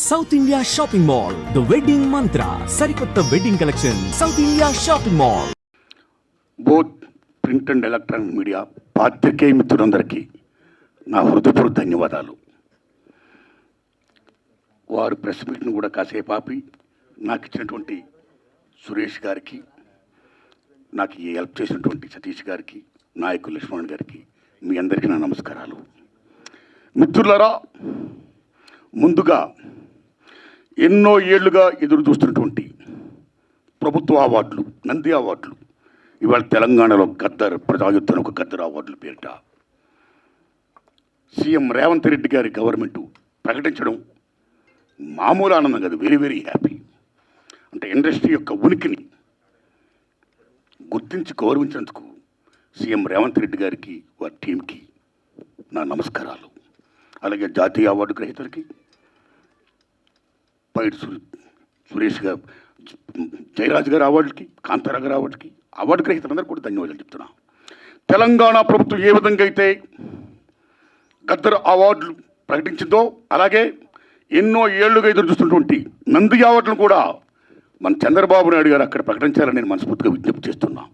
South India shopping mall, the wedding మంత్ర, సరికొత్త wedding collection, south India shopping mall. Both print and electronic media పాత్రికేయ మిత్రులందరికీ నా హృదయపూర్వక ధన్యవాదాలు. వారు ప్రెస్ మీట్ను కూడా కాసేపు ఆపి నాకు ఇచ్చినటువంటి సురేష్ గారికి, నాకు ఈ హెల్ప్ చేసినటువంటి సతీష్ గారికి, నాయకులు లక్ష్మణ్ గారికి, మీ అందరికీ నా నమస్కారాలు. మిత్రులారా, ముందుగా ఎన్నో ఏళ్లుగా ఎదురు చూస్తున్నటువంటి ప్రభుత్వ అవార్డులు, నంది అవార్డులు, ఇవాళ తెలంగాణలో గద్దర్ ప్రజాయుద్ధం ఒక గద్దర్ అవార్డుల పేరిట సీఎం రేవంత్ రెడ్డి గారి గవర్నమెంటు ప్రకటించడం మామూలు ఆనందం కాదు, వెరీ వెరీ హ్యాపీ. అంటే ఇండస్ట్రీ యొక్క ఉనికిని గుర్తించి గౌరవించినందుకు సీఎం రేవంత్ రెడ్డి గారికి, వారి టీంకి నా నమస్కారాలు. అలాగే జాతీయ అవార్డు గ్రహీతలకి, పైడి సురేష్ గారు, జయరాజ్ గారి అవార్డులకి, కాంతారా గారి అవార్డుకి, అవార్డు గ్రహీతలందరూ కూడా ధన్యవాదాలు చెప్తున్నా. తెలంగాణ ప్రభుత్వం ఏ విధంగా అయితే గద్దర్ అవార్డులు ప్రకటించిందో, అలాగే ఎన్నో ఏళ్లుగా ఎదురు చూస్తున్నటువంటి నంది అవార్డులను కూడా మన చంద్రబాబు నాయుడు గారు అక్కడ ప్రకటించాలని నేను మనస్ఫూర్తిగా విజ్ఞప్తి చేస్తున్నా.